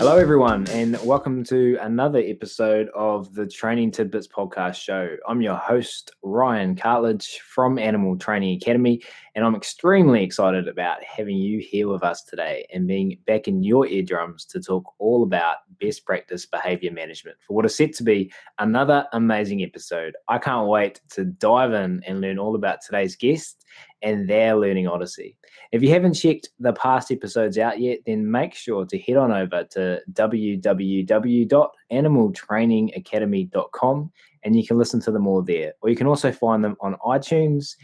Hello, everyone, and welcome to another episode of the Training Tidbits podcast show. I'm your host, Ryan Cartledge from Animal Training Academy, and I'm extremely excited about having you here with us today and being back in your eardrums to talk all about best practice behavior management for what is set to be another amazing episode. I can't wait to dive in and learn all about today's guest and their learning odyssey. If you haven't checked the past episodes out yet, then make sure to head on over to www.animaltrainingacademy.com and you can listen to them all there. Or you can also find them on iTunes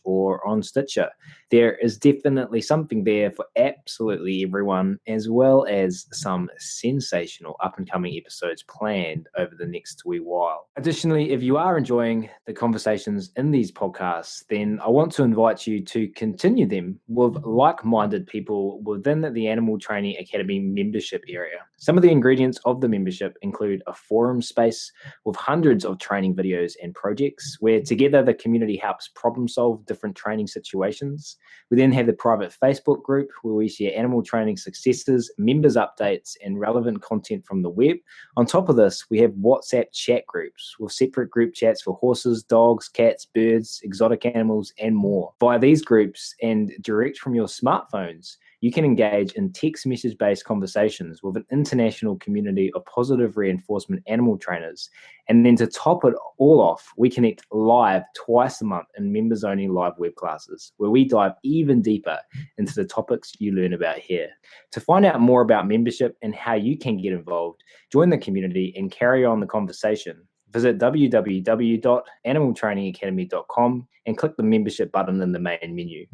or on Stitcher. There is definitely something there for absolutely everyone, as well as some sensational up-and-coming episodes planned over the next wee while. Additionally, if you are enjoying the conversations in these podcasts, then I want to invite you to continue them with like-minded people within the Animal Training Academy membership area. Some of the ingredients of the membership include a forum space with hundreds of training videos and projects where together the community helps problem solve different training situations. We then have the private Facebook group where we share animal training successes, members updates, and relevant content from the web. On top of this, we have WhatsApp chat groups with separate group chats for horses, dogs, cats, birds, exotic animals, and more. Via these groups and direct from your smartphones, you can engage in text message-based conversations with an international community of positive reinforcement animal trainers. And then to top it all off, we connect live twice a month in members-only live web classes, where we dive even deeper into the topics you learn about here. To find out more about membership and how you can get involved, join the community and carry on the conversation, visit www.animaltrainingacademy.com and click the membership button in the main menu.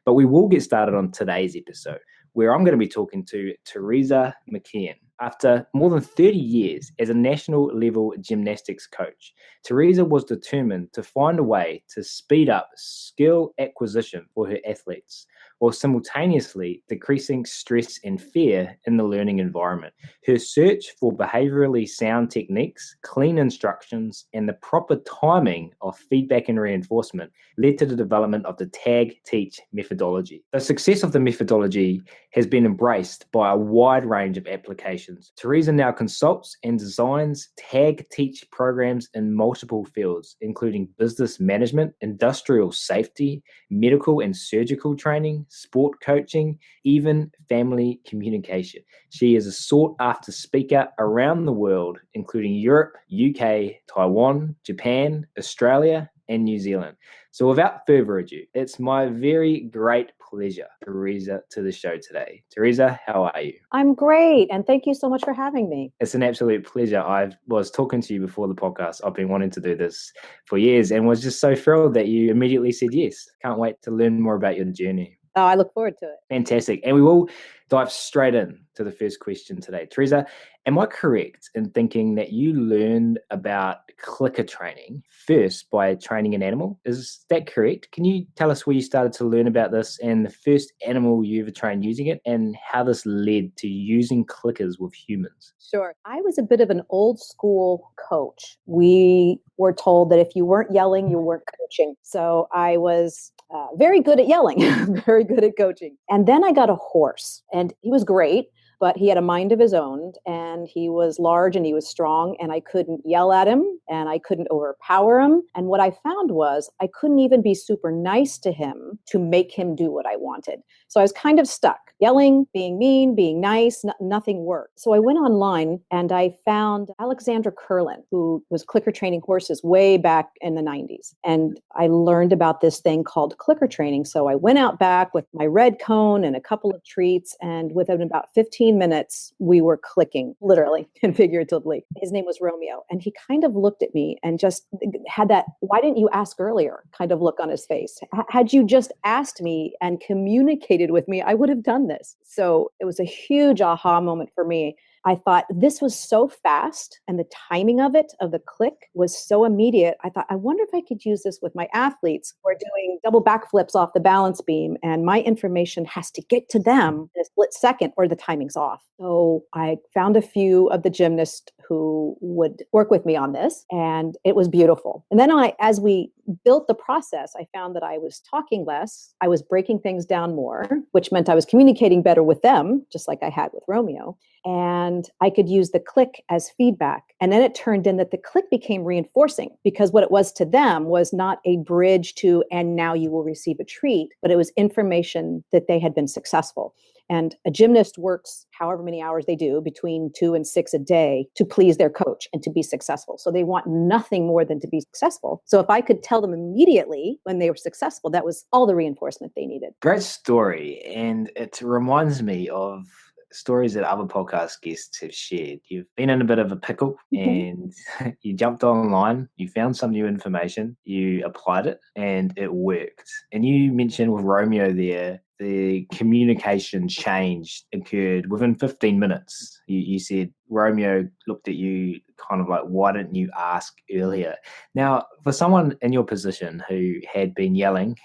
But we will get started on today's episode, where I'm going to be talking to Theresa McKeon. After more than 30 years as a national level gymnastics coach, Theresa was determined to find a way to speed up skill acquisition for her athletes, while simultaneously decreasing stress and fear in the learning environment. Her search for behaviorally sound techniques, clean instructions, and the proper timing of feedback and reinforcement led to the development of the Tag Teach methodology. The success of the methodology has been embraced by a wide range of applications. Theresa now consults and designs Tag Teach programs in multiple fields, including business management, industrial safety, medical and surgical training, sport coaching, even family communication. She is a sought-after speaker around the world, including Europe, UK, Taiwan, Japan, Australia, and New Zealand. So without further ado, it's my very great pleasure, Theresa, to the show today. Theresa, how are you? I'm great, and thank you so much for having me. It's an absolute pleasure. I was talking to you before the podcast. I've been wanting to do this for years and was just so thrilled that you immediately said yes. Can't wait to learn more about your journey. Oh, I look forward to it. Fantastic. And we will dive straight in to the first question today. Theresa, am I correct in thinking that you learned about clicker training first by training an animal? Is that correct? Can you tell us where you started to learn about this and the first animal you ever trained using it and how this led to using clickers with humans? Sure. I was a bit of an old school coach. We were told that if you weren't yelling, you weren't coaching. So I was very good at yelling, very good at coaching. And then I got a horse, and he was great, but he had a mind of his own, and he was large and he was strong, and I couldn't yell at him and I couldn't overpower him. And what I found was I couldn't even be super nice to him to make him do what I wanted. So I was kind of stuck. Yelling, being mean, being nice, nothing worked. So I went online and I found Alexandra Curlin, who was clicker training horses way back in the 90s. And I learned about this thing called clicker training. So I went out back with my red cone and a couple of treats, and within about 15 minutes, we were clicking, literally and figuratively. His name was Romeo. And he kind of looked at me and just had that, why didn't you ask earlier kind of look on his face. Had you just asked me and communicated with me, I would have done this. So it was a huge aha moment for me. I thought this was so fast, and the timing of it, of the click, was so immediate. I thought, I wonder if I could use this with my athletes who are doing double backflips off the balance beam, and my information has to get to them in a split second or the timing's off. So I found a few of the gymnasts who would work with me on this, and it was beautiful. And then as we built the process, I found that I was talking less, I was breaking things down more, which meant I was communicating better with them, just like I had with Romeo. and I could use the click as feedback. And then it turned in that the click became reinforcing, because what it was to them was not a bridge to, and now you will receive a treat, but it was information that they had been successful. And a gymnast works however many hours they do, between 2 and 6 a day, to please their coach and to be successful. So they want nothing more than to be successful. So if I could tell them immediately when they were successful, that was all the reinforcement they needed. Great story. And it reminds me of stories that other podcast guests have shared. You've been in a bit of a pickle and you jumped online, you found some new information, you applied it, and it worked. And you mentioned with Romeo there, the communication change occurred within 15 minutes. You said Romeo looked at you kind of like, why didn't you ask earlier? Now, for someone in your position who had been yelling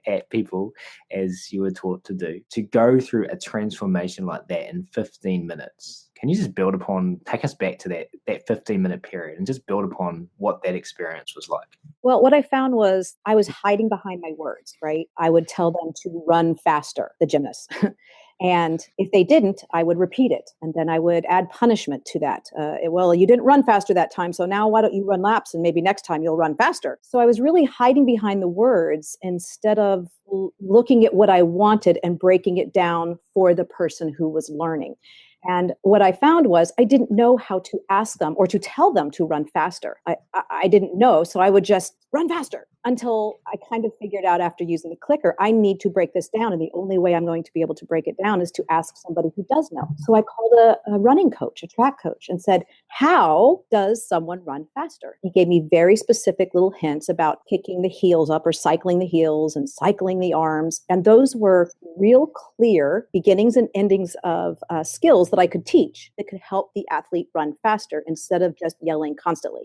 at people as you were taught to do, to go through a transformation like that in 15 minutes, can you just take us back to that 15-minute period and just build upon what that experience was like? Well, what I found was I was hiding behind my words, right? I would tell them to run faster, the gymnasts. And if they didn't, I would repeat it. And then I would add punishment to that. Well, you didn't run faster that time, so now why don't you run laps, and maybe next time you'll run faster. So I was really hiding behind the words instead of looking at what I wanted and breaking it down for the person who was learning. And what I found was I didn't know how to ask them or to tell them to run faster. I didn't know, so I would just run faster until I kind of figured out, after using the clicker, I need to break this down. And the only way I'm going to be able to break it down is to ask somebody who does know. So I called a running coach, a track coach, and said, how does someone run faster? He gave me very specific little hints about kicking the heels up or cycling the heels and cycling the arms. And those were real clear beginnings and endings of skills that I could teach that could help the athlete run faster instead of just yelling constantly.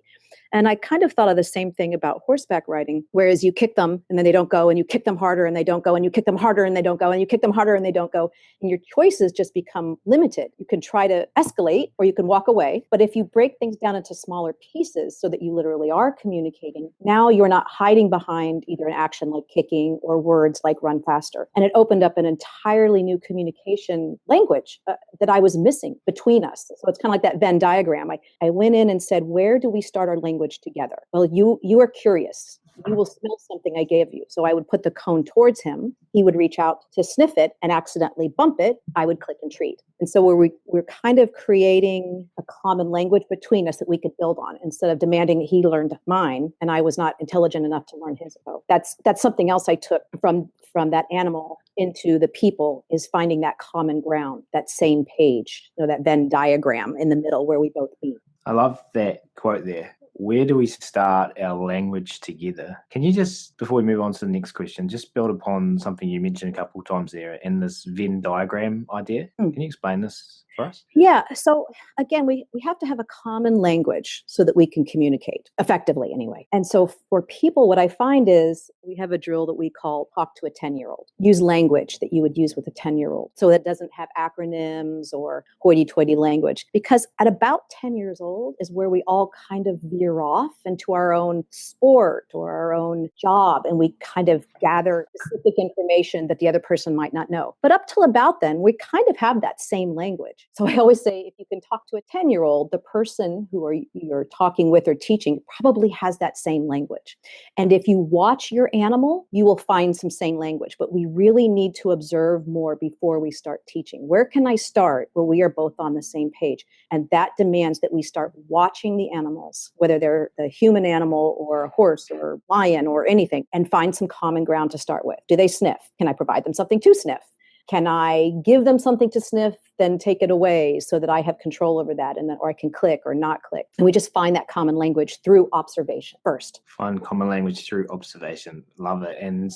And I kind of thought of the same thing about horseback riding, whereas you kick them and then they don't go, and you kick them harder and they don't go, and you kick them harder and they don't go, and you kick them harder and they don't go. And your choices just become limited. You can try to escalate or you can walk away. But if you break things down into smaller pieces so that you literally are communicating, now you're not hiding behind either an action like kicking or words like run faster. And it opened up an entirely new communication language that I was missing between us. So it's kind of like that Venn diagram. I went in and said, where do we start our language together? Well, you are curious. You will smell something I gave you. So I would put the cone towards him. He would reach out to sniff it and accidentally bump it. I would click and treat. And so we're kind of creating a common language between us that we could build on, instead of demanding that he learned mine and I was not intelligent enough to learn his. So that's something else I took from that animal into the people, is finding that common ground, that same page, that Venn diagram in the middle where we both meet. I love that quote there. Where do we start our language together? Can you just, before we move on to the next question, just build upon something you mentioned a couple of times there in this Venn diagram idea? Can you explain this for us? Yeah. So again, we have to have a common language so that we can communicate effectively anyway. And so for people, what I find is we have a drill that we call talk to a 10-year-old. Use language that you would use with a 10-year-old. So that doesn't have acronyms or hoity-toity language, because at about 10 years old is where we all kind of veer off into our own sport or our own job. And we kind of gather specific information that the other person might not know. But up till about then, we kind of have that same language. So I always say, if you can talk to a 10-year-old, the person who you're talking with or teaching probably has that same language. And if you watch your animal, you will find some same language. But we really need to observe more before we start teaching. Where can I start where we are both on the same page? And that demands that we start watching the animals, whether they're a human animal or a horse or lion or anything, and find some common ground to start with. Do they sniff? Can I provide them something to sniff? Can I give them something to sniff, then take it away so that I have control over that, or I can click or not click? And we just find that common language through observation first. Find common language through observation. Love it. And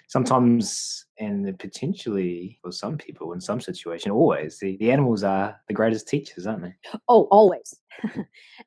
sometimes, and potentially for some people in some situation, always, the animals are the greatest teachers, aren't they? Oh, always.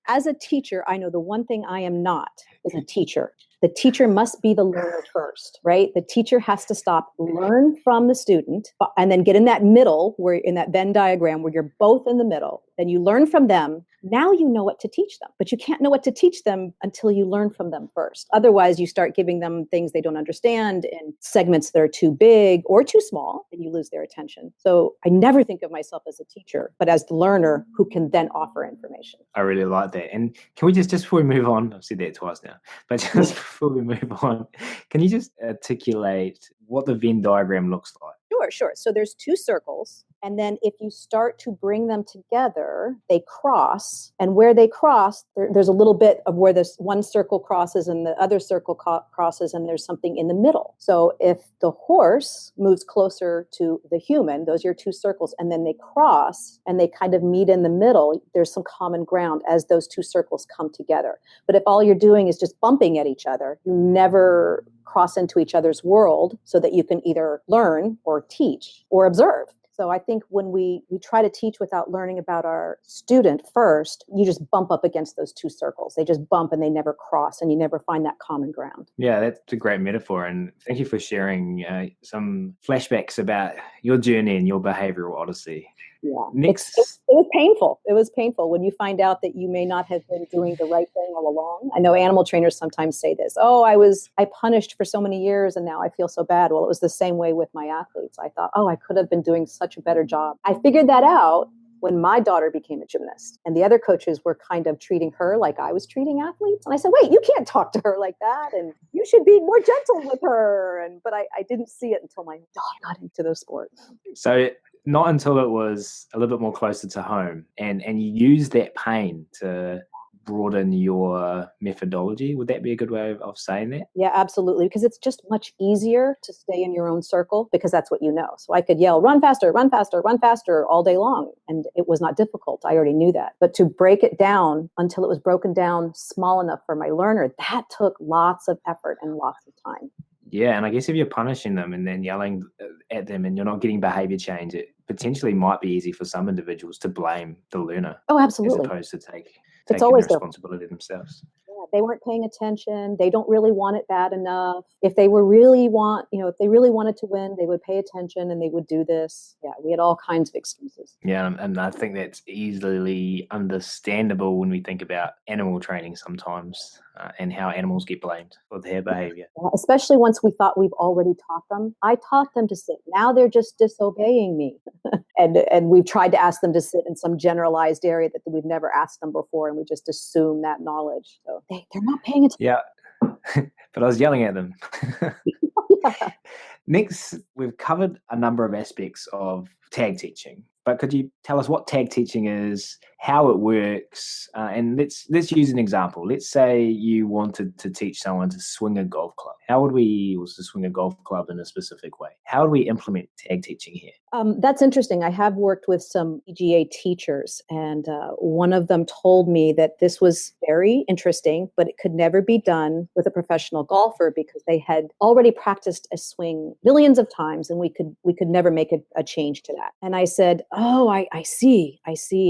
As a teacher, I know the one thing I am not is a teacher. The teacher must be the learner first, right? The teacher has to stop, learn from the student, and then get in that middle, where in that Venn diagram, diagram where you're both in the middle, then you learn from them. Now you know what to teach them, but you can't know what to teach them until you learn from them first. Otherwise, you start giving them things they don't understand in segments that are too big or too small, and you lose their attention. So I never think of myself as a teacher, but as the learner who can then offer information. I really like that. And can we just before we move on, I've said that twice now, but just before we move on, can you just articulate what the Venn diagram looks like? Sure. So there's two circles. And then if you start to bring them together, they cross. And where they cross, there's a little bit of where this one circle crosses and the other circle crosses, and there's something in the middle. So if the horse moves closer to the human, those are your two circles, and then they cross and they kind of meet in the middle, there's some common ground as those two circles come together. But if all you're doing is just bumping at each other, you never cross into each other's world so that you can either learn or teach or observe. So I think when we try to teach without learning about our student first, you just bump up against those two circles. They just bump and they never cross, and you never find that common ground. Yeah, that's a great metaphor. And thank you for sharing some flashbacks about your journey and your behavioral odyssey. Yeah, it was painful. It was painful when you find out that you may not have been doing the right thing all along. I know animal trainers sometimes say this, I punished for so many years and now I feel so bad. Well, it was the same way with my athletes. I thought, I could have been doing such a better job. I figured that out when my daughter became a gymnast, and the other coaches were kind of treating her like I was treating athletes. And I said, wait, you can't talk to her like that. And you should be more gentle with her. But I didn't see it until my daughter got into the sport. So not until it was a little bit more closer to home and you use that pain to broaden your methodology. Would that be a good way of saying that? Yeah, absolutely. Because it's just much easier to stay in your own circle because that's what you know. So I could yell, run faster, run faster, run faster all day long. And it was not difficult. I already knew that. But to break it down until it was broken down small enough for my learner, that took lots of effort and lots of time. Yeah, and I guess if you're punishing them and then yelling at them and you're not getting behavior change, it potentially might be easy for some individuals to blame the learner. Oh, absolutely. As opposed to taking always the responsibility themselves. Yeah, they weren't paying attention. They don't really want it bad enough. If they really wanted to win, they would pay attention and they would do this. Yeah, we had all kinds of excuses. Yeah, and I think that's easily understandable when we think about animal training sometimes and how animals get blamed for their behavior. Yeah, especially once we thought we've already taught them. I taught them to sit. Now they're just disobeying me. and we've tried to ask them to sit in some generalized area that we've never asked them before, and we just assume that knowledge. So they're not paying attention. Yeah, but I was yelling at them. Yeah. Next, we've covered a number of aspects of tag teaching, but could you tell us what tag teaching is, how it works, and let's use an example. Let's say you wanted to teach someone to swing a golf club. How would we swing a golf club in a specific way? How would we implement tag teaching here? That's interesting. I have worked with some PGA teachers, and one of them told me that this was very interesting, but it could never be done with a professional golfer because they had already practiced a swing millions of times, and we could never make a change to that. And I said, I see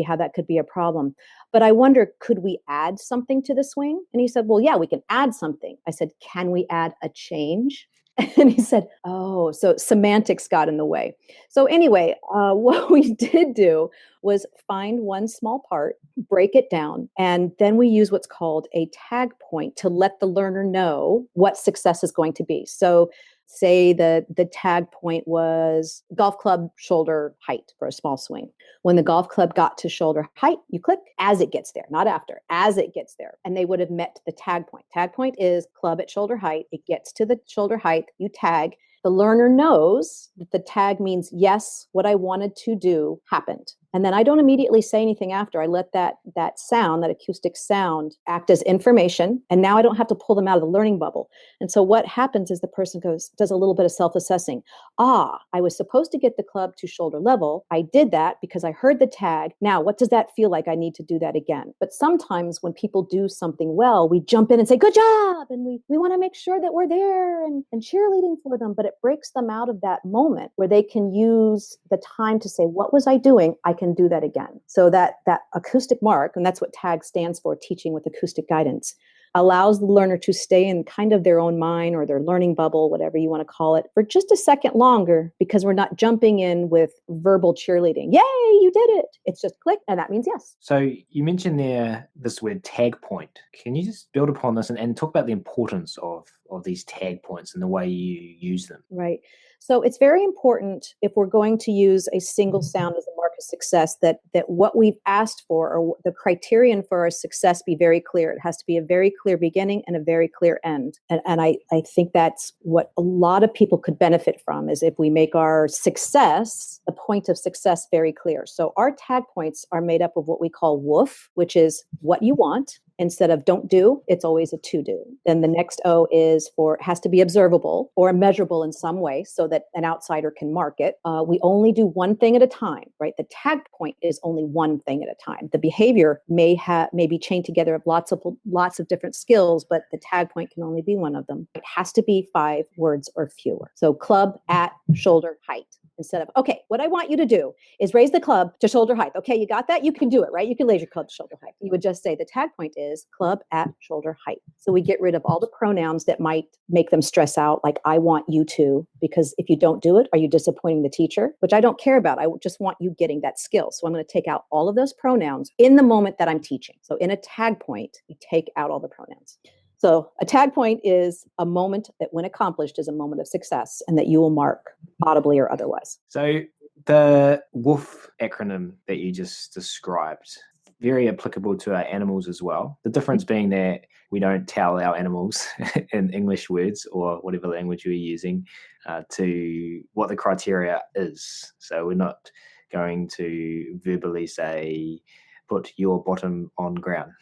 how that could be a problem. But I wonder, could we add something to the swing? And he said, well, yeah, we can add something. I said, can we add a change? And he said, so semantics got in the way. So anyway, what we did do was find one small part, break it down, and then we use what's called a tag point to let the learner know what success is going to be. So say the tag point was golf club shoulder height for a small swing. When the golf club got to shoulder height, you click as it gets there, not after, as it gets there. And they would have met the tag point. Tag point is club at shoulder height. It gets to the shoulder height, you tag. The learner knows that the tag means, yes, what I wanted to do happened. And then I don't immediately say anything after. I let that sound, that acoustic sound, act as information. And now I don't have to pull them out of the learning bubble. And so what happens is the person does a little bit of self-assessing. I was supposed to get the club to shoulder level. I did that because I heard the tag. Now, what does that feel like? I need to do that again. But sometimes when people do something well, we jump in and say, good job. And we want to make sure that we're there and cheerleading for them. But it breaks them out of that moment where they can use the time to say, what was I doing? I can do that again. So that acoustic mark, and that's what TAG stands for, teaching with acoustic guidance. allows the learner to stay in kind of their own mind or their learning bubble, whatever you want to call it, for just a second longer, because we're not jumping in with verbal cheerleading. Yay, you did it. It's just click, and that means yes. So you mentioned there this word tag point. Can you just build upon this and talk about the importance of these tag points and the way you use them? Right. So it's very important, if we're going to use a single sound as a mark of success, that what we've asked for, or the criterion for our success, be very clear. It has to be a very clear beginning and a very clear end. And I think that's what a lot of people could benefit from, is if we make our success, the point of success, very clear. So our tag points are made up of what we call WOOF, which is what you want. Instead of don't do, it's always a to do. Then the next O is for, has to be observable or measurable in some way so that an outsider can mark it. We only do one thing at a time, right? The tag point is only one thing at a time. The behavior may be chained together of lots of different skills, but the tag point can only be one of them. It has to be 5 words or fewer. So club at shoulder height. Instead of, okay, what I want you to do is raise the club to shoulder height. Okay, you got that? You can do it, right? You can raise your club to shoulder height. You would just say the tag point is club at shoulder height. So we get rid of all the pronouns that might make them stress out, like I want you to, because if you don't do it, are you disappointing the teacher? Which I don't care about. I just want you getting that skill. So I'm going to take out all of those pronouns in the moment that I'm teaching. So in a tag point, we take out all the pronouns. So a tag point is a moment that, when accomplished, is a moment of success, and that you will mark audibly or otherwise. So the WOOF acronym that you just described, very applicable to our animals as well. The difference being that we don't tell our animals in English words or whatever language we're using to what the criteria is. So we're not going to verbally say, put your bottom on ground.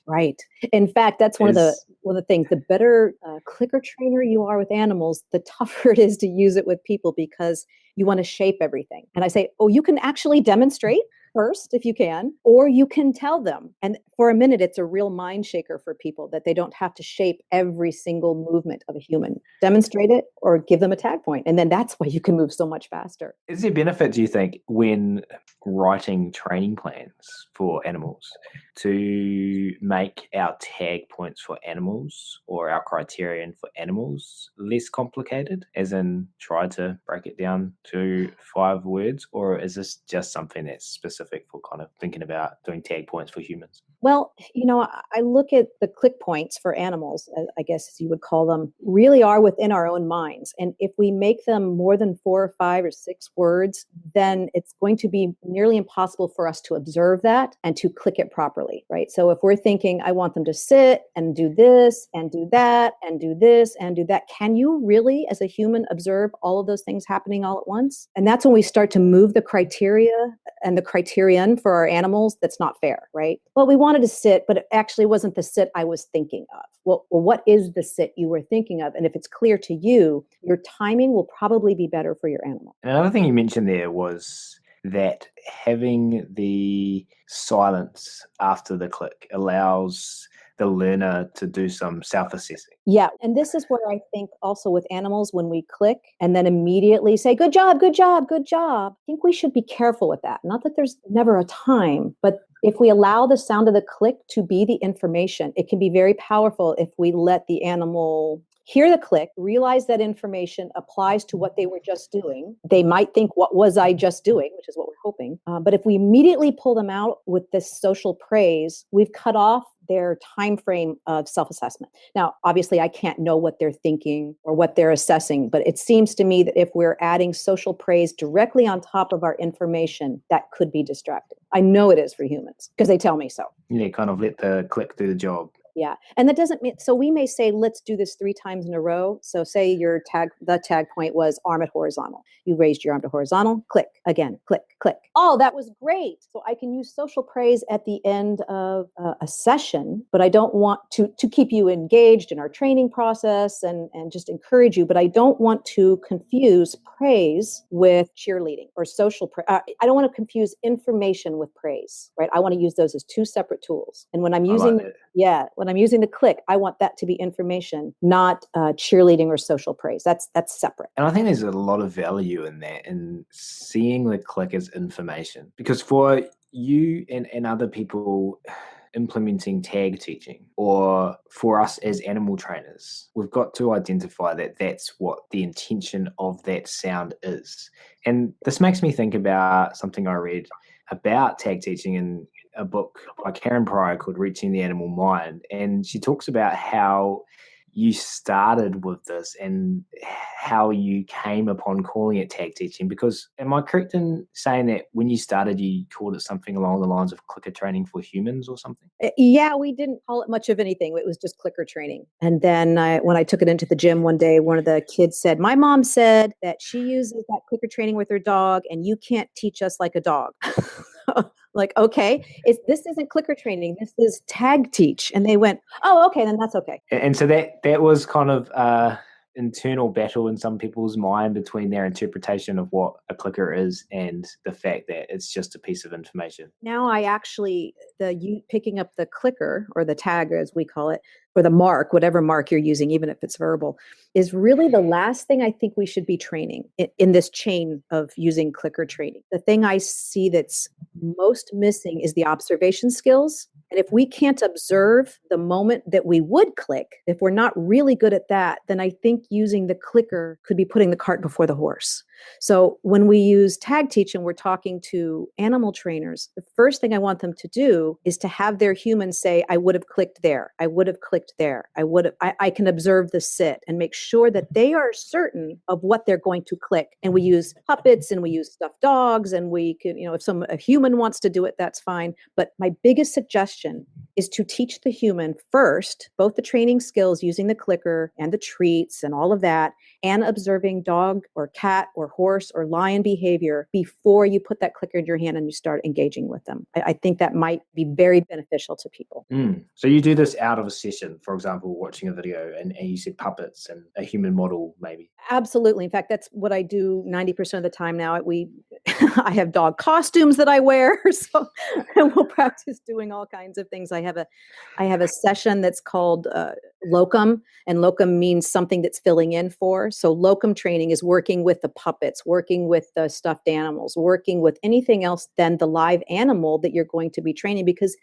Right. In fact, that's one of the things. The better clicker trainer you are with animals, the tougher it is to use it with people, because you want to shape everything. And I say, oh, you can actually demonstrate first if you can, or you can tell them. And for a minute, it's a real mind shaker for people that they don't have to shape every single movement of a human. Demonstrate it or give them a tag point. And then that's why you can move so much faster. Is there benefit, do you think, when writing training plans for animals, to make our tag points for animals or our criterion for animals less complicated, as in try to break it down to 5 words? Or is this just something that's specific for kind of thinking about doing tag points for humans? Well, I look at the click points for animals, I guess as you would call them, really are within our own minds. And if we make them more than 4 or 5 or 6 words, then it's going to be nearly impossible for us to observe that and to click it properly, right? So if we're thinking, I want them to sit and do this and do that and do this and do that, can you really, as a human, observe all of those things happening all at once? And that's when we start to move the criteria and the criterion for our animals. That's not fair, right? Well, we wanted to sit, but it actually wasn't the sit I was thinking of. Well, what is the sit you were thinking of? And if it's clear to you, your timing will probably be better for your animal. And another thing you mentioned there was that having the silence after the click allows the learner to do some self-assessing. Yeah. And this is where I think also with animals, when we click and then immediately say, good job, good job, good job, I think we should be careful with that. Not that there's never a time, but if we allow the sound of the click to be the information, it can be very powerful if we let the animal hear the click, realize that information applies to what they were just doing. They might think, what was I just doing? Which is what we're hoping. But if we immediately pull them out with this social praise, we've cut off their time frame of self-assessment. Now, obviously, I can't know what they're thinking or what they're assessing, but it seems to me that if we're adding social praise directly on top of our information, that could be distracting. I know it is for humans because they tell me so. Yeah, kind of let the click do the job. Yeah. And that doesn't mean, so we may say, let's do this 3 times in a row. So say the tag point was arm at horizontal. You raised your arm to horizontal, click again, click, click. Oh, that was great. So I can use social praise at the end of a session, but I don't want to keep you engaged in our training process and just encourage you. But I don't want to confuse praise with cheerleading or social praise. I don't want to confuse information with praise, right? I want to use those as 2 separate tools. And when I'm using, when I'm using the click, I want that to be information, not cheerleading or social praise. That's separate. And I think there's a lot of value in that, in seeing the click as information, because for you and other people, implementing tag teaching, or for us as animal trainers, we've got to identify that that's what the intention of that sound is. And this makes me think about something I read about tag teaching in a book by Karen Pryor called Reaching the Animal Mind. And she talks about how you started with this and how you came upon calling it tag teaching. Because am I correct in saying that when you started, you called it something along the lines of clicker training for humans or something? Yeah, we didn't call it much of anything. It was just clicker training. And then when I took it into the gym one day, one of the kids said, my mom said that she uses that clicker training with her dog and you can't teach us like a dog. Like, okay, this isn't clicker training. This is tag teach. And they went, oh, okay, then that's okay. And so that was kind of internal battle in some people's mind between their interpretation of what a clicker is and the fact that it's just a piece of information. Now I actually, you picking up the clicker or the tag as we call it, or the mark, whatever mark you're using, even if it's verbal, is really the last thing I think we should be training in this chain of using clicker training. The thing I see that's most missing is the observation skills. And if we can't observe the moment that we would click, if we're not really good at that, then I think using the clicker could be putting the cart before the horse. So when we use tag teach and we're talking to animal trainers, the first thing I want them to do is to have their human say, I would have clicked there. I would have clicked there. I can observe the sit and make sure that they are certain of what they're going to click. And we use puppets and we use stuffed dogs and we can, if a human wants to do it, that's fine. But my biggest suggestion is to teach the human first, both the training skills using the clicker and the treats and all of that, and observing dog or cat or horse or lion behavior before you put that clicker in your hand and you start engaging with them. I think that might be very beneficial to people. So you do this out of a session, for example, watching a video and you said puppets and a human model maybe. Absolutely. In fact, that's what I do 90% of the time now. I have dog costumes that I wear, so and we'll practice doing all kinds of things. I have a session that's called locum, and locum means something that's filling in for. So locum training is working with the puppets, working with the stuffed animals, working with anything else than the live animal that you're going to be training, because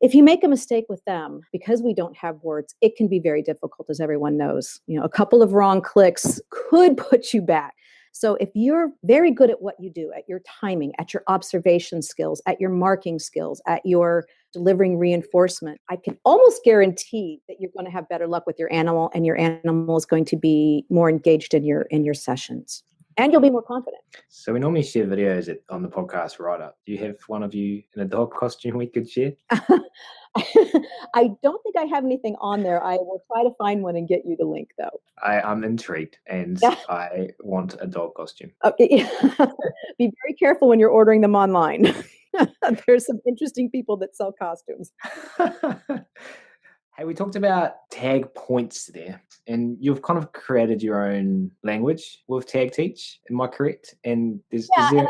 if you make a mistake with them, because we don't have words, it can be very difficult, as everyone knows. A couple of wrong clicks could put you back. So if you're very good at what you do, at your timing, at your observation skills, at your marking skills, at your delivering reinforcement, I can almost guarantee that you're going to have better luck with your animal, and your animal is going to be more engaged in your sessions. And you'll be more confident. So we normally share videos on the podcast right up. Do you have one of you in a dog costume we could share? I don't think I have anything on there. I will try to find one and get you the link, though. I'm intrigued, and I want a dog costume. Be very careful when you're ordering them online. There's some interesting people that sell costumes. Hey, we talked about tag points there, and you've kind of created your own language with tag teach. Am I correct? And is there...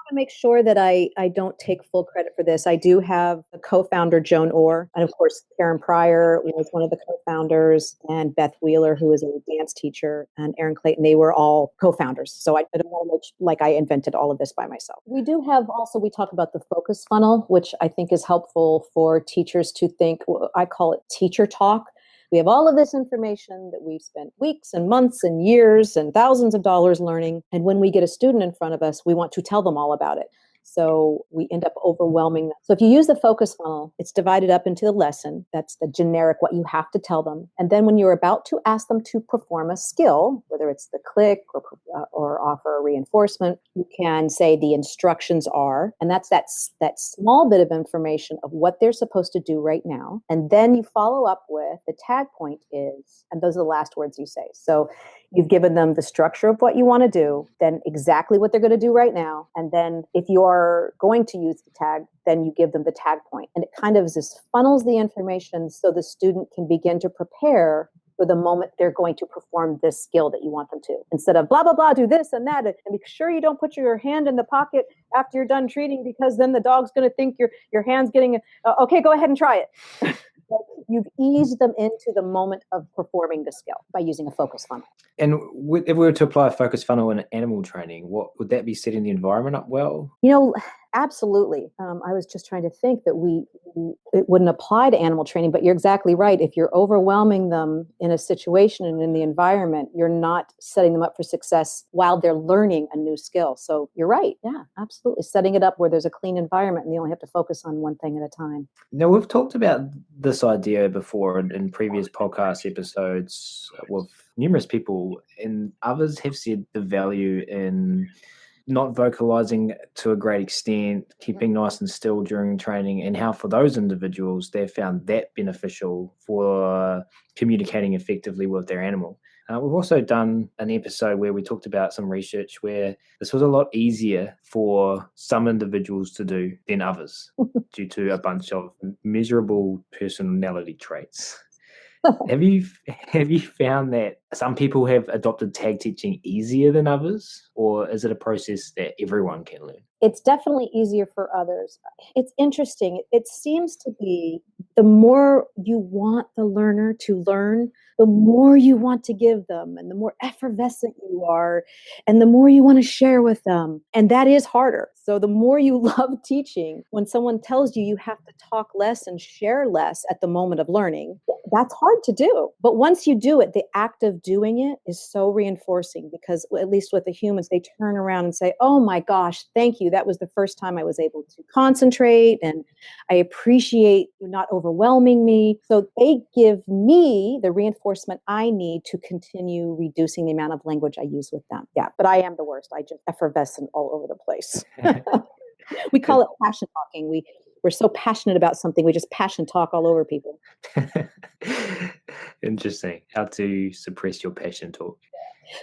to make sure that I don't take full credit for this. I do have a co-founder, Joan Orr, and of course, Karen Pryor was one of the co-founders, and Beth Wheeler, who is a dance teacher, and Aaron Clayton. They were all co-founders. So I don't want to look like I invented all of this by myself. We do have also, we talk about the focus funnel, which I think is helpful for teachers to think. I call it teacher talk. We have all of this information that we've spent weeks and months and years and thousands of dollars learning. And when we get a student in front of us, we want to tell them all about it. So we end up overwhelming them. So if you use the focus funnel, it's divided up into the lesson. That's the generic, what you have to tell them. And then when you're about to ask them to perform a skill, whether it's the click or offer a reinforcement, you can say the instructions are, and that's that small bit of information of what they're supposed to do right now. And then you follow up with the tag point is, and those are the last words you say. So you've given them the structure of what you want to do, then exactly what they're going to do right now. And then if you're going to use the tag, then you give them the tag point. And it kind of just funnels the information so the student can begin to prepare for the moment they're going to perform this skill that you want them to. Instead of blah, blah, blah, do this and that. And make sure you don't put your hand in the pocket after you're done treating, because then the dog's going to think your hand's getting, okay, go ahead and try it. You've eased them into the moment of performing the skill by using a focus funnel. And if we were to apply a focus funnel in animal training, what would that be setting the environment up well? Absolutely. I was just trying to think that we it wouldn't apply to animal training, but you're exactly right. If you're overwhelming them in a situation and in the environment, you're not setting them up for success while they're learning a new skill. So you're right. Yeah, absolutely. Setting it up where there's a clean environment and they only have to focus on one thing at a time. Now, we've talked about this idea before in previous podcast episodes with numerous people, and others have said the value in not vocalizing to a great extent, keeping nice and still during training, and how for those individuals, they've found that beneficial for communicating effectively with their animal. We've also done an episode where we talked about some research where this was a lot easier for some individuals to do than others due to a bunch of measurable personality traits. Have you found that some people have adopted tag teaching easier than others, or is it a process that everyone can learn? It's definitely easier for others. It's interesting. It seems to be the more you want the learner to learn, the more you want to give them, and the more effervescent you are, and the more you want to share with them. And that is harder. So the more you love teaching, when someone tells you you have to talk less and share less at the moment of learning, that's hard to do. But once you do it, the act of doing it is so reinforcing, because at least with the humans, they turn around and say, oh my gosh, thank you. That was the first time I was able to concentrate, and I appreciate you not overwhelming me. So they give me the reinforcement I need to continue reducing the amount of language I use with them. Yeah, but I am the worst. I just effervescent all over the place. We call it passion talking. We're so passionate about something, we just passion talk all over people. Interesting. How to suppress your passion talk.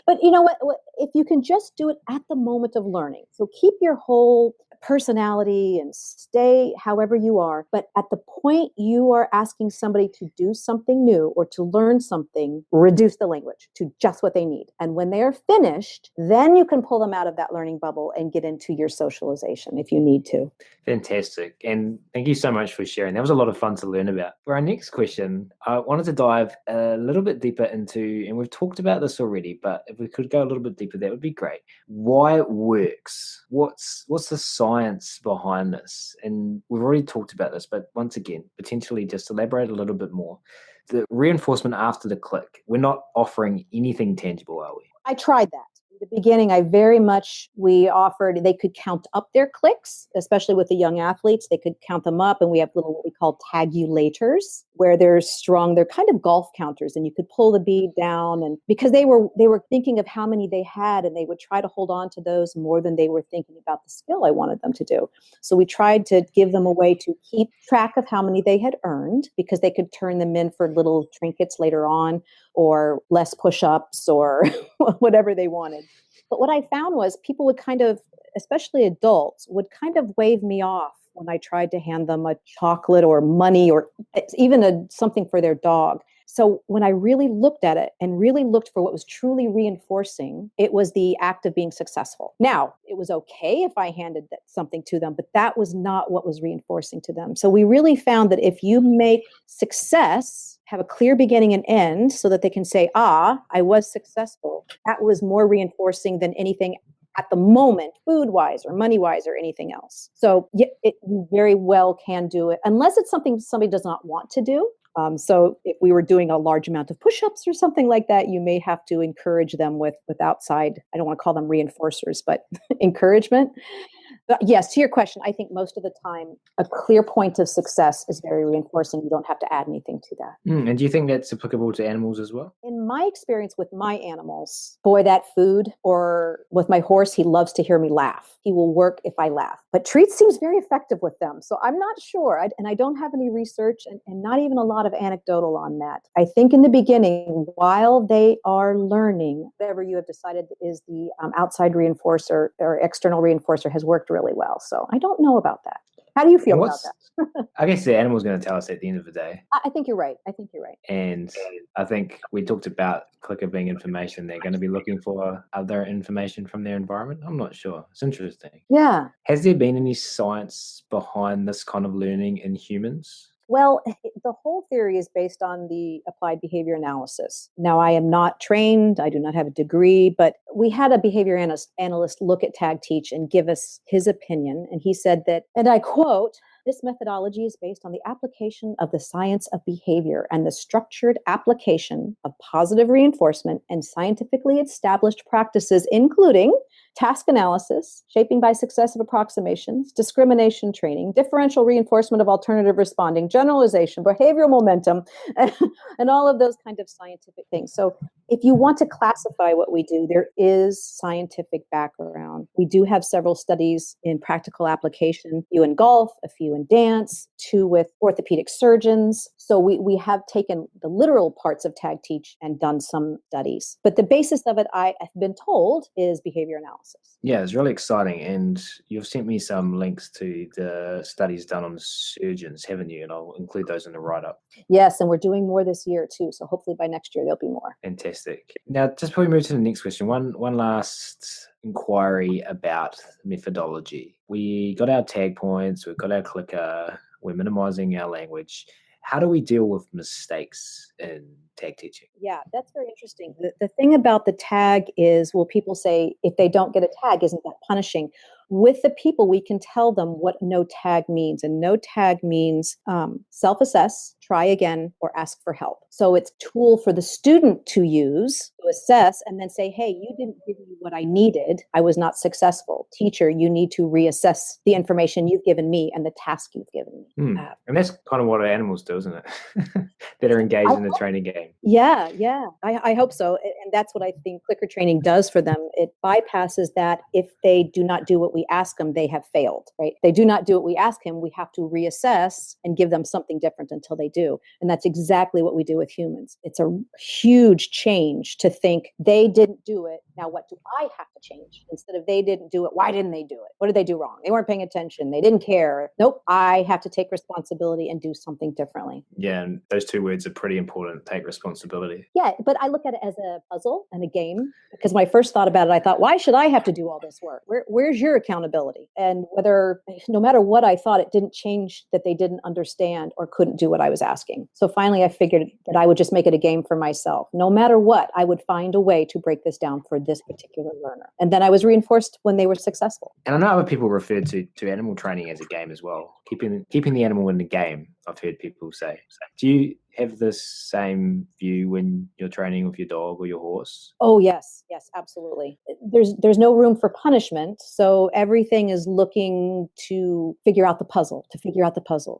But you know what? If you can just do it at the moment of learning, so keep your whole personality and stay however you are, but at the point you are asking somebody to do something new or to learn something, reduce the language to just what they need. And when they are finished, then you can pull them out of that learning bubble and get into your socialization if you need to. Fantastic. And thank you so much for sharing. That was a lot of fun to learn about. For our next question, I wanted to dive a little bit deeper into, and we've talked about this already, but if we could go a little bit deeper, that would be great. Why it works? What's the science behind this? And we've already talked about this, but once again, potentially just elaborate a little bit more. The reinforcement after the click, we're not offering anything tangible, are we? I tried that. In the beginning, we offered, they could count up their clicks, especially with the young athletes. They could count them up, and we have little, what we call tagulators, where they're strung. They're kind of golf counters, and you could pull the bead down, and because they were thinking of how many they had, and they would try to hold on to those more than they were thinking about the skill I wanted them to do. So we tried to give them a way to keep track of how many they had earned, because they could turn them in for little trinkets later on, or less push-ups, or whatever they wanted. But what I found was people would kind of, especially adults, would kind of wave me off when I tried to hand them a chocolate or money or even something for their dog. So when I really looked at it and really looked for what was truly reinforcing, it was the act of being successful. Now, it was okay if I handed something to them, but that was not what was reinforcing to them. So we really found that if you make success have a clear beginning and end so that they can say, I was successful, that was more reinforcing than anything at the moment, food-wise or money-wise or anything else. So you very well can do it, unless it's something somebody does not want to do. So if we were doing a large amount of push-ups or something like that, you may have to encourage them with outside, I don't want to call them reinforcers, but encouragement. But yes, to your question, I think most of the time, a clear point of success is very reinforcing. You don't have to add anything to that. And do you think that's applicable to animals as well? In my experience with my animals, boy, that food, or with my horse, he loves to hear me laugh. He will work if I laugh. But treats seems very effective with them. So I'm not sure. And I don't have any research and not even a lot of anecdotal on that. I think in the beginning, while they are learning, whatever you have decided is the outside reinforcer or external reinforcer has worked really well. So I don't know about that. How do you feel about that? I guess the animal's going to tell us at the end of the day. I think you're right. And I think we talked about clicker being information. They're going to be looking for other information from their environment. I'm not sure. It's interesting. Yeah. Has there been any science behind this kind of learning in humans? Well, the whole theory is based on the applied behavior analysis. Now, I am not trained. I do not have a degree, but we had a behavior analyst look at Tag Teach and give us his opinion. And he said that, and I quote, This methodology is based on the application of the science of behavior and the structured application of positive reinforcement and scientifically established practices, including task analysis, shaping by successive approximations, discrimination training, differential reinforcement of alternative responding, generalization, behavioral momentum, and all of those kind of scientific things. So if you want to classify what we do, there is scientific background. We do have several studies in practical application, a few in golf, a few in dance, 2 with orthopedic surgeons. So we have taken the literal parts of Tag Teach and done some studies. But the basis of it, I have been told, is behavior analysis. Yeah, it's really exciting. And you've sent me some links to the studies done on surgeons, haven't you? And I'll include those in the write-up. Yes, and we're doing more this year too. So hopefully by next year there'll be more. Fantastic. Now, just before we move to the next question, one last inquiry about methodology. We got our tag points, we've got our clicker, we're minimizing our language. How do we deal with mistakes in tag teaching? Yeah, that's very interesting. The thing about the tag is, well, people say if they don't get a tag, isn't that punishing? With the people, we can tell them what no tag means. And no tag means self-assess, try again, or ask for help. So it's a tool for the student to use to assess and then say, hey, you didn't give me what I needed. I was not successful. Teacher, you need to reassess the information you've given me and the task you've given me. And that's kind of what animals do, isn't it? That are engaged in the training game. Yeah. I hope so. And that's what I think clicker training does for them. It bypasses that. If they do not do what we ask them, they have failed, right? They do not do what we ask him. We have to reassess and give them something different until they do. And that's exactly what we do with humans. It's a huge change to think they didn't do it. Now, what do I have to change? Instead of they didn't do it, why didn't they do it? What did they do wrong? They weren't paying attention. They didn't care. Nope. I have to take responsibility and do something differently. Yeah. And those 2 words are pretty important. Take responsibility. Yeah. But I look at it as a puzzle and a game, because when I first thought about it, I thought, why should I have to do all this work? Where's your accountability? And no matter what I thought, it didn't change that they didn't understand or couldn't do what I was asking. So finally, I figured that I would just make it a game for myself. No matter what, I would find a way to break this down for this particular learner. And then I was reinforced when they were successful. And I know other people refer to animal training as a game as well. Keeping the animal in the game, I've heard people say. Do you have the same view when you're training with your dog or your horse? Oh, yes, absolutely. There's no room for punishment. So everything is looking to figure out the puzzle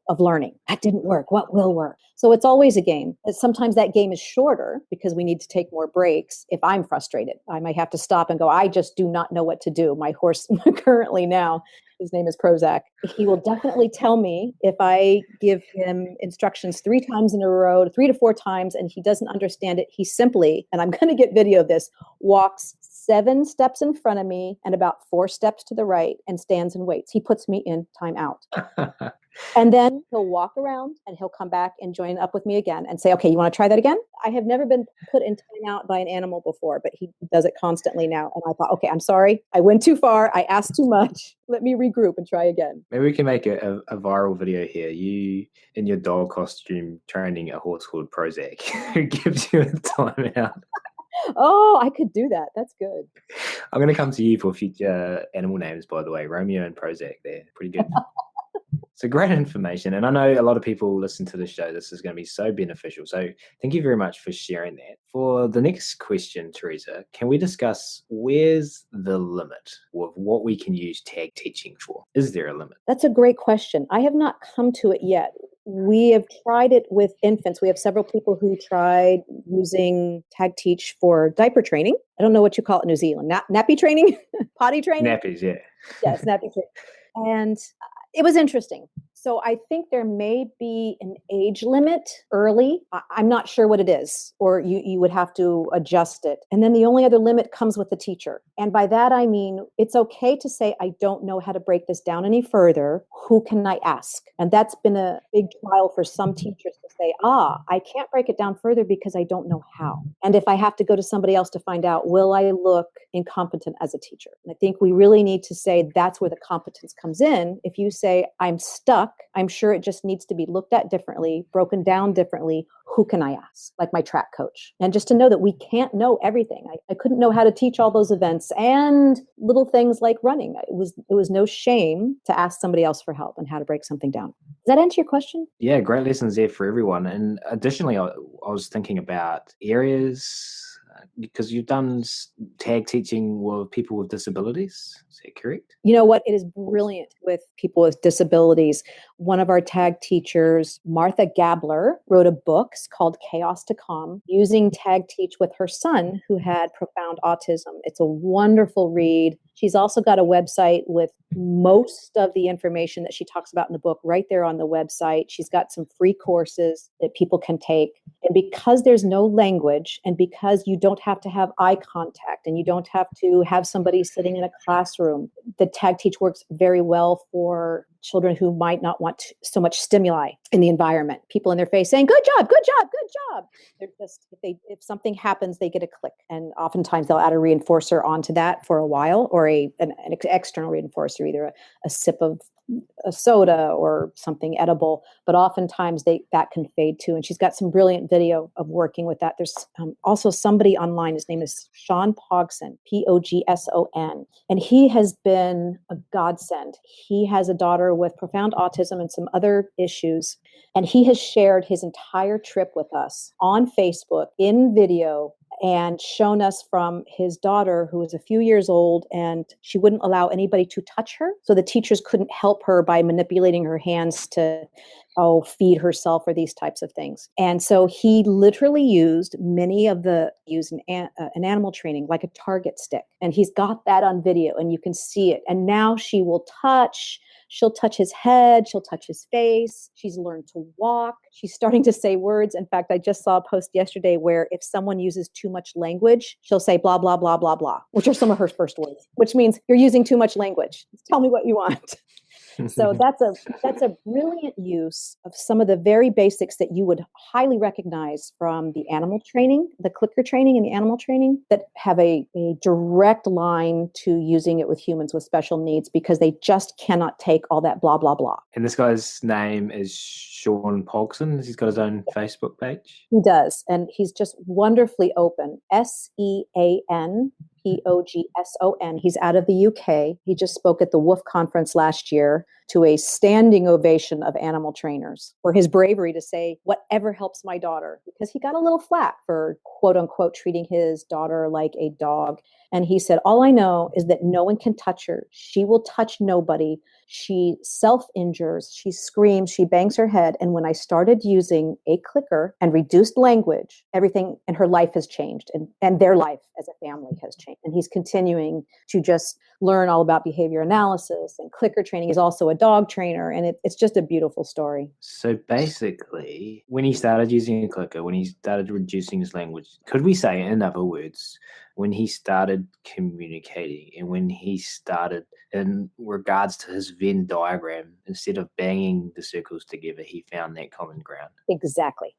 of learning. That didn't work. What will work? So it's always a game. Sometimes that game is shorter because we need to take more breaks. If I'm frustrated, I might have to stop and go, I just do not know what to do. My horse currently now, his name is Prozac. He will definitely tell me if I give him instructions 3 times in a row, 3 to 4 times, and he doesn't understand it. He simply, and I'm going to get video of this, walks 7 steps in front of me and about 4 steps to the right and stands and waits. He puts me in timeout. And then he'll walk around and he'll come back and join up with me again and say, okay, you want to try that again? I have never been put in timeout by an animal before, but he does it constantly now. And I thought, okay, I'm sorry. I went too far. I asked too much. Let me regroup and try again. Maybe we can make a viral video here. You in your dog costume training a horse called Prozac who gives you a timeout. Oh, I could do that. That's good. I'm going to come to you for future animal names, by the way. Romeo and Prozac there. Pretty good. So great information. And I know a lot of people listen to the show. This is going to be so beneficial. So thank you very much for sharing that. For the next question, Theresa, can we discuss where's the limit of what we can use tag teaching for? Is there a limit? That's a great question. I have not come to it yet. We have tried it with infants. We have several people who tried using Tag Teach for diaper training. I don't know what you call it in New Zealand. Nappy training? Potty training? Nappies, yeah. Yes, nappy training. And it was interesting. So I think there may be an age limit early. I'm not sure what it is, or you would have to adjust it. And then the only other limit comes with the teacher. And by that, I mean, it's okay to say, I don't know how to break this down any further. Who can I ask? And that's been a big trial for some teachers to say, I can't break it down further because I don't know how. And if I have to go to somebody else to find out, will I look incompetent as a teacher? And I think we really need to say that's where the competence comes in. If you say, I'm stuck, I'm sure it just needs to be looked at differently, broken down differently. Who can I ask? Like my track coach. And just to know that we can't know everything. I couldn't know how to teach all those events and little things like running. It was no shame to ask somebody else for help and how to break something down. Does that answer your question? Yeah, great lessons there for everyone. And additionally, I was thinking about areas because you've done tag teaching with people with disabilities. Is that correct? You know what? It is brilliant with people with disabilities. One of our tag teachers, Martha Gabler, wrote a book called Chaos to Calm, using tag teach with her son who had profound autism. It's a wonderful read. She's also got a website with most of the information that she talks about in the book right there on the website. She's got some free courses that people can take. And because there's no language, and because you don't have to have eye contact, and you don't have to have somebody sitting in a classroom, the tag teach works very well for children who might not want so much stimuli in the environment. People in their face saying, good job, good job, good job. They're just, if something happens, they get a click. And oftentimes they'll add a reinforcer onto that for a while, or an external reinforcer, either a sip of a soda or something edible, but oftentimes that can fade too. And she's got some brilliant video of working with that. There's also somebody online, his name is Sean Pogson, Pogson, and he has been a godsend. He has a daughter with profound autism and some other issues, and he has shared his entire trip with us on Facebook in video, and shown us from his daughter, who was a few years old, and she wouldn't allow anybody to touch her. So the teachers couldn't help her by manipulating her hands to feed herself or these types of things. And so he literally used an animal training, like a target stick. And he's got that on video, and you can see it. And now she'll touch his head. She'll touch his face. She's learned to walk. She's starting to say words. In fact, I just saw a post yesterday where if someone uses too much language, she'll say blah, blah, blah, blah, blah, which are some of her first words, which means you're using too much language. Tell me what you want. So that's a brilliant use of some of the very basics that you would highly recognize from the animal training, the clicker training and the animal training, that have a direct line to using it with humans with special needs, because they just cannot take all that blah, blah, blah. And this guy's name is Sean Pogson. He's got his own Facebook page. He does. And he's just wonderfully open. SeanPogson. He's out of the UK. He just spoke at the Wolf Conference last year to a standing ovation of animal trainers for his bravery to say, whatever helps my daughter, because he got a little flack for quote unquote treating his daughter like a dog. And he said, all I know is that no one can touch her. She will touch nobody. She self-injures, she screams, she bangs her head. And when I started using a clicker and reduced language, everything in her life has changed, and their life as a family has changed. And he's continuing to just learn all about behavior analysis, and clicker training. He's also a dog trainer, and it's just a beautiful story. So basically, when he started using a clicker, when he started reducing his language, could we say, in other words, when he started communicating, and when he started, in regards to his Venn diagram, instead of banging the circles together, he found that common ground? Exactly.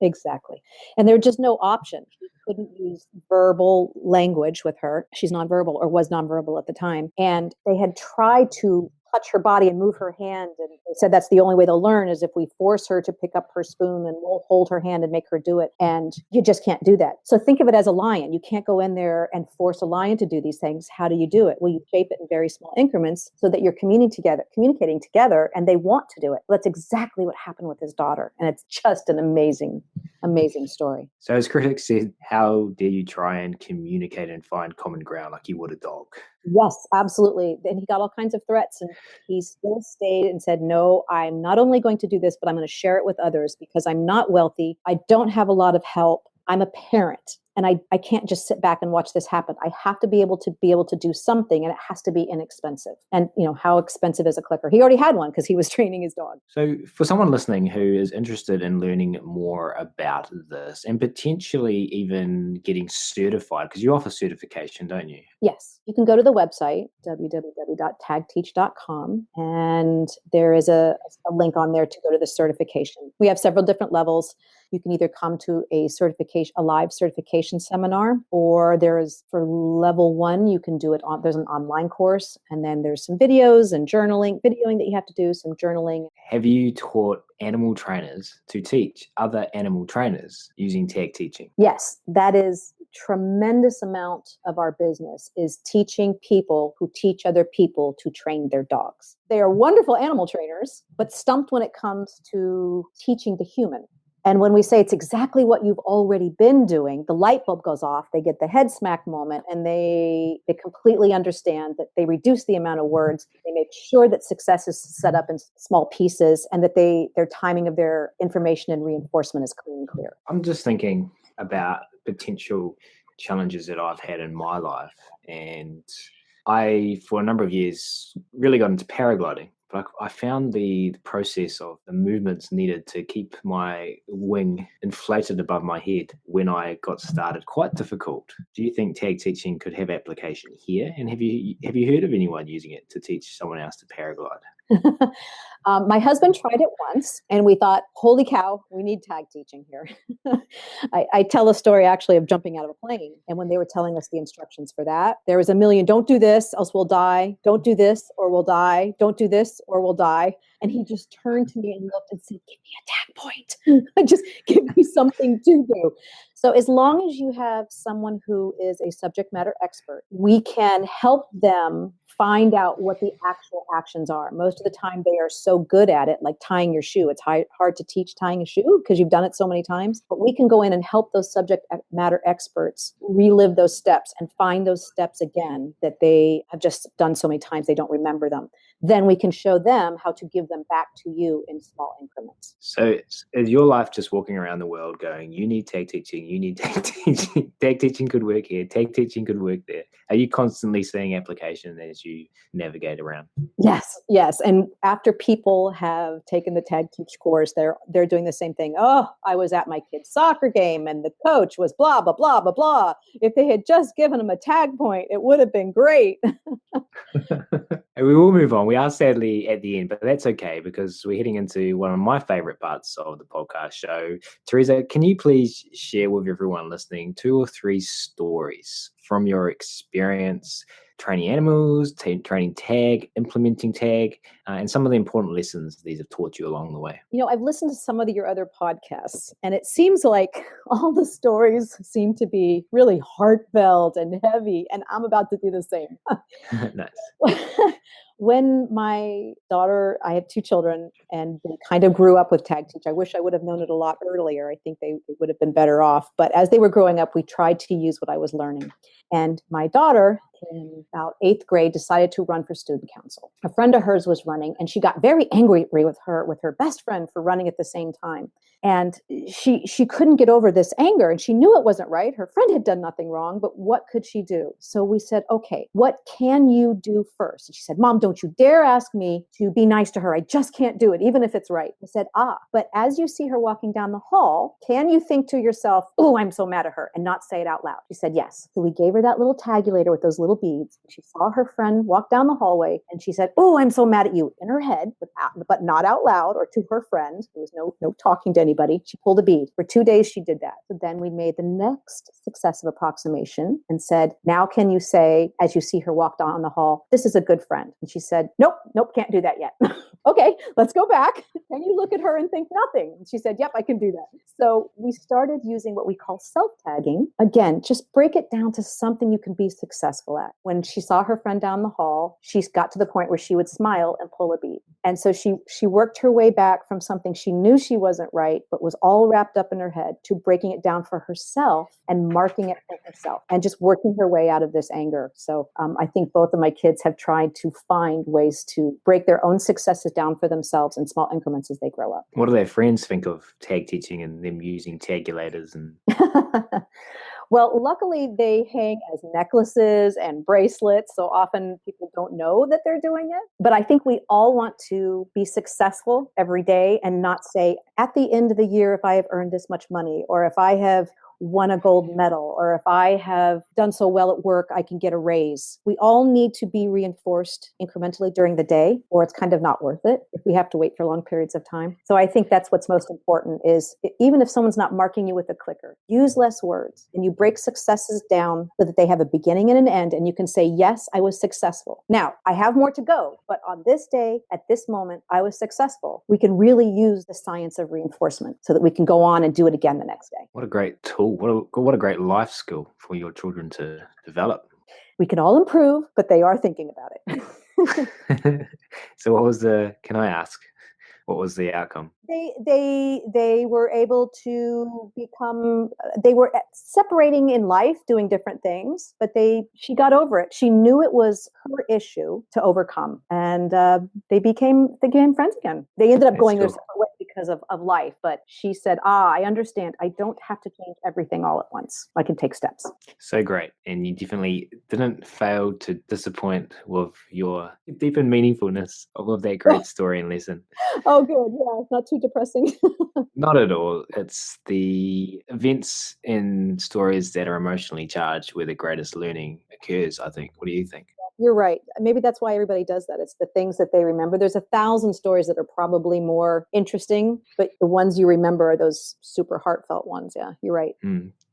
And there was just no option. He couldn't use verbal language with her. She's nonverbal, or was nonverbal at the time. And they had tried to touch her body and move her hand. And they said that's the only way they'll learn, is if we force her to pick up her spoon, and we'll hold her hand and make her do it. And you just can't do that. So think of it as a lion. You can't go in there and force a lion to do these things. How do you do it? Well, you shape it in very small increments so that you're communicating together, and they want to do it. That's exactly what happened with his daughter. And it's just an amazing story. So as critics said, how dare you try and communicate and find common ground like you would a dog? Yes, absolutely. And he got all kinds of threats, and he still stayed and said, no, I'm not only going to do this, but I'm going to share it with others, because I'm not wealthy. I don't have a lot of help. I'm a parent, and I can't just sit back and watch this happen. I have to be able to do something, and it has to be inexpensive. And how expensive is a clicker? He already had one because he was training his dog. So for someone listening who is interested in learning more about this, and potentially even getting certified, because you offer certification, don't you? Yes, you can go to the website, www.tagteach.com, and there is a link on there to go to the certification. We have several different levels. You can either come to a live certification seminar, or there's for level 1, you can do it there's an online course, and then there's some videos and videoing that you have to do, some journaling. Have you taught animal trainers to teach other animal trainers using tag teaching? Yes, that is tremendous amount of our business is teaching people who teach other people to train their dogs. They are wonderful animal trainers, but stumped when it comes to teaching the human. And when we say it's exactly what you've already been doing, the light bulb goes off, they get the head smack moment, and they completely understand that they reduce the amount of words. They make sure that success is set up in small pieces, and that their timing of their information and reinforcement is clean and clear. I'm just thinking about potential challenges that I've had in my life. And I, for a number of years, really got into paragliding. But I found the process of the movements needed to keep my wing inflated above my head when I got started quite difficult. Do you think tag teaching could have application here? And have you heard of anyone using it to teach someone else to paraglide? My husband tried it once, and we thought, holy cow, we need tag teaching here. I tell a story actually of jumping out of a plane. And when they were telling us the instructions for that, there was a million, don't do this, else we'll die. Don't do this or we'll die. Don't do this or we'll die. And he just turned to me and looked and said, give me a tag point. Just give me something to do. So as long as you have someone who is a subject matter expert, we can help them find out what the actual actions are. Most of the time they are so good at it, like tying your shoe. It's hard to teach tying a shoe because you've done it so many times, but we can go in and help those subject matter experts relive those steps and find those steps again that they have just done so many times they don't remember them. Then we can show them how to give them back to you in small increments. So is your life just walking around the world going, you need tag teaching, you need tag teaching, tag teaching could work here, tag teaching could work there? Are you constantly seeing application as you navigate around? Yes. And after people have taken the tag teach course, they're doing the same thing. Oh, I was at my kid's soccer game and the coach was blah, blah, blah, blah, blah. If they had just given him a tag point, it would have been great. And we will move on. We are sadly at the end, but that's okay because we're heading into one of my favorite parts of the podcast show. Theresa, can you please share with everyone listening 2 or 3 stories from your experience training animals, training tag, implementing tag, and some of the important lessons these have taught you along the way? I've listened to some of your other podcasts, and it seems like all the stories seem to be really heartfelt and heavy, and I'm about to do the same. Nice. When my daughter, I have 2 children, and they kind of grew up with tag teach. I wish I would have known it a lot earlier. I think they would have been better off. But as they were growing up, we tried to use what I was learning. And my daughter, in about 8th grade, decided to run for student council. A friend of hers was running, and she got very angry with her best friend for running at the same time. And she couldn't get over this anger, and she knew it wasn't right. Her friend had done nothing wrong, but what could she do? So we said, okay, what can you do first? And she said, Mom, don't you dare ask me to be nice to her. I just can't do it, even if it's right. I said, but as you see her walking down the hall, can you think to yourself, oh, I'm so mad at her, and not say it out loud? She said, yes. So we gave her that little tabulator with those little beads. She saw her friend walk down the hallway, and she said, oh, I'm so mad at you, in her head, but not out loud or to her friend. There was no talking to anybody. She pulled a bead. For 2 days, she did that. So then we made the next successive approximation and said, now can you say, as you see her walk down the hall, this is a good friend? And she said, nope, can't do that yet. Okay, let's go back. Can you look at her and think nothing? And she said, yep, I can do that. So we started using what we call self-tagging. Again, just break it down to something you can be successful at. When she saw her friend down the hall, she got to the point where she would smile and pull a bead. And so she worked her way back from something she knew she wasn't right, but was all wrapped up in her head, to breaking it down for herself and marking it for herself and just working her way out of this anger. So I think both of my kids have tried to find ways to break their own successes down for themselves in small increments as they grow up. What do their friends think of tag teaching and them using tagulators? And Well, luckily they hang as necklaces and bracelets, so often people don't know that they're doing it. But I think we all want to be successful every day and not say, at the end of the year, if I have earned this much money, or if I have won a gold medal, or if I have done so well at work, I can get a raise. We all need to be reinforced incrementally during the day, or it's kind of not worth it if we have to wait for long periods of time. So I think that's what's most important is even if someone's not marking you with a clicker, use less words and you break successes down so that they have a beginning and an end. And you can say, yes, I was successful. Now, I have more to go, but on this day, at this moment, I was successful. We can really use the science of reinforcement so that we can go on and do it again the next day. What a great tool. What a great life skill for your children to develop. We can all improve, but they are thinking about it. So can I ask, what was the outcome? They were able to become, they were separating in life, doing different things, but she got over it. She knew it was her issue to overcome, and they became friends again. They ended up going their separate ways because of life, but she said, I understand. I don't have to change everything all at once. I can take steps. So great. And you definitely didn't fail to disappoint with your deep and meaningfulness of that great story and lesson. Oh, good. Yeah, it's not too depressing. Not at all. It's the events and stories that are emotionally charged where the greatest learning occurs, I think. What do you think? You're right. Maybe that's why everybody does that. It's the things that they remember. There's 1,000 stories that are probably more interesting, but the ones you remember are those super heartfelt ones. Yeah, you're right.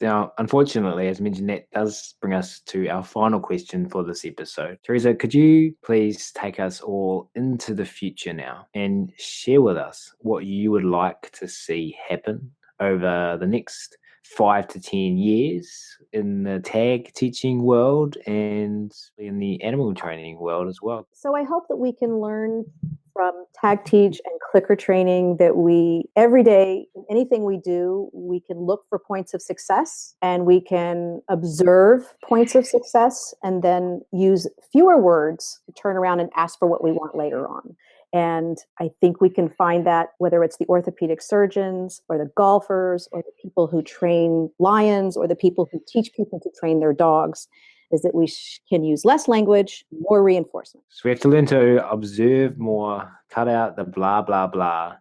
Now, unfortunately, as mentioned, that does bring us to our final question for this episode. Theresa, could you please take us all into the future now and share with us what you would like to see happen over the next 5 to 10 years in the tag teaching world and in the animal training world as well? So I hope that we can learn from tag teach and clicker training that we every day, anything we do, we can look for points of success and we can observe points of success and then use fewer words to turn around and ask for what we want later on. And I think we can find that whether it's the orthopedic surgeons or the golfers or the people who train lions or the people who teach people to train their dogs, is that we can use less language, more reinforcement. So we have to learn to observe more, cut out the blah, blah, blah.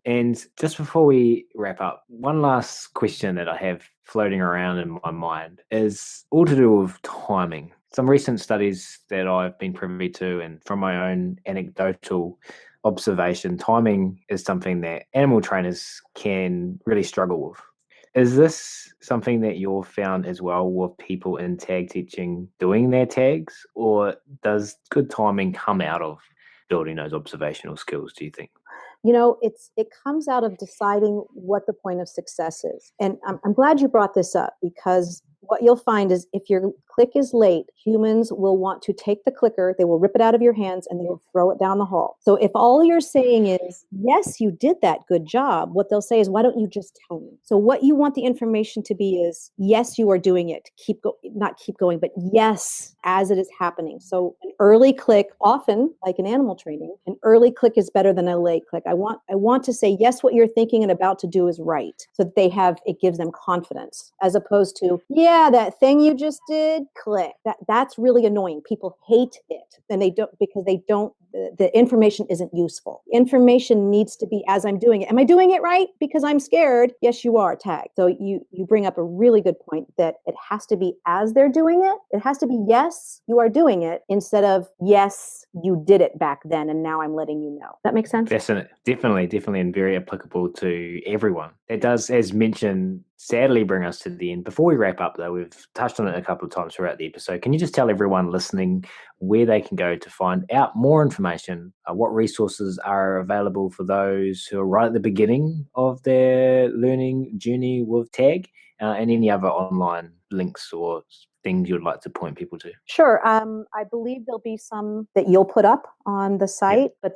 And just before we wrap up, one last question that I have floating around in my mind is all to do with timing. Some recent studies that I've been privy to and from my own anecdotal observation, timing is something that animal trainers can really struggle with. Is this something that you've found as well with people in tag teaching doing their tags, or does good timing come out of building those observational skills, do you think? You know, it comes out of deciding what the point of success is. And I'm glad you brought this up, because what you'll find is if your click is late, humans will want to take the clicker, they will rip it out of your hands, and they will throw it down the hall. So if all you're saying is, yes, you did that, good job, what they'll say is, why don't you just tell me? So what you want the information to be is, yes, you are doing it. Not keep going, but yes, as it is happening. So an early click, often like in animal training, an early click is better than a late click. I want to say, yes, what you're thinking and about to do is right. So that it gives them confidence, as opposed to, yeah, that thing you just did, click. That's really annoying. People hate it, and the information isn't useful. Information needs to be as I'm doing it. Am I doing it right? Because I'm scared. Yes, you are, tag. So you bring up a really good point that it has to be as they're doing it. It has to be, yes, you are doing it, instead of, yes, you did it back then and now I'm letting you know. That makes sense? Definitely, and very applicable to everyone. It does, as mentioned, sadly bring us to the end. Before we wrap up, though, we've touched on it a couple of times throughout the episode. Can you just tell everyone listening where they can go to find out more information, what resources are available for those who are right at the beginning of their learning journey with TAG, and any other online links or things you'd like to point people to? Sure. I believe there'll be some that you'll put up on the site, but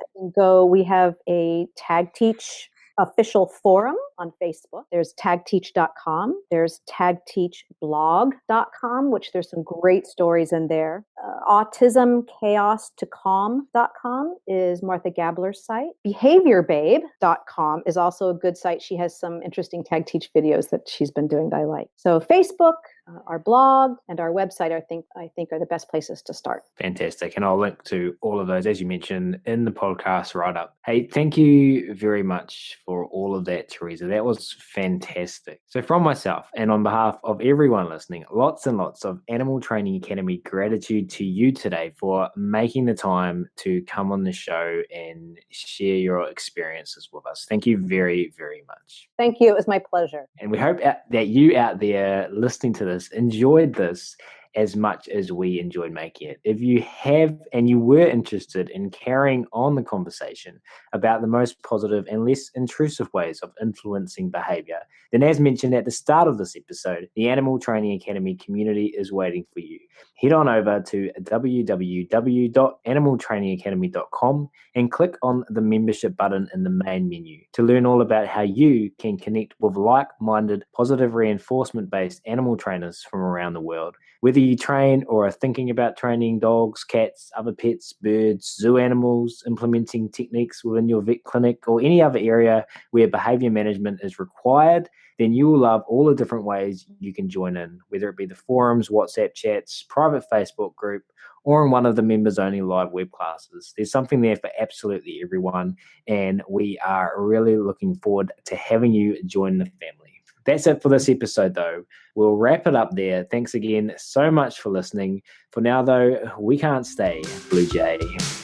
we have a Tag Teach official forum on Facebook. There's tagteach.com. There's tagteachblog.com, which there's some great stories in there. Autismchaostocalm.com is Martha Gabler's site. Behaviorbabe.com is also a good site. She has some interesting tag teach videos that she's been doing that I like. So Facebook, our blog and our website, I think are the best places to start. Fantastic. And I'll link to all of those, as you mentioned, in the podcast write-up. Hey, thank you very much for all of that, Theresa. That was fantastic. So from myself and on behalf of everyone listening, lots and lots of Animal Training Academy gratitude to you today for making the time to come on the show and share your experiences with us. Thank you very, very much. Thank you. It was my pleasure. And we hope that you out there listening to this enjoyed this as much as we enjoyed making it. If you have and you were interested in carrying on the conversation about the most positive and less intrusive ways of influencing behavior, then as mentioned at the start of this episode, the Animal Training Academy community is waiting for you. Head on over to www.animaltrainingacademy.com and click on the membership button in the main menu to learn all about how you can connect with like-minded, positive reinforcement-based animal trainers from around the world. Whether you train or are thinking about training dogs, cats, other pets, birds, zoo animals, implementing techniques within your vet clinic, or any other area where behavior management is required, then you will love all the different ways you can join in, whether it be the forums, WhatsApp chats, private Facebook group, or in one of the members-only live web classes. There's something there for absolutely everyone, and we are really looking forward to having you join the family. That's it for this episode, though. We'll wrap it up there. Thanks again so much for listening. For now, though, we can't stay, Blue Jay.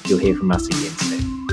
You'll hear from us again soon.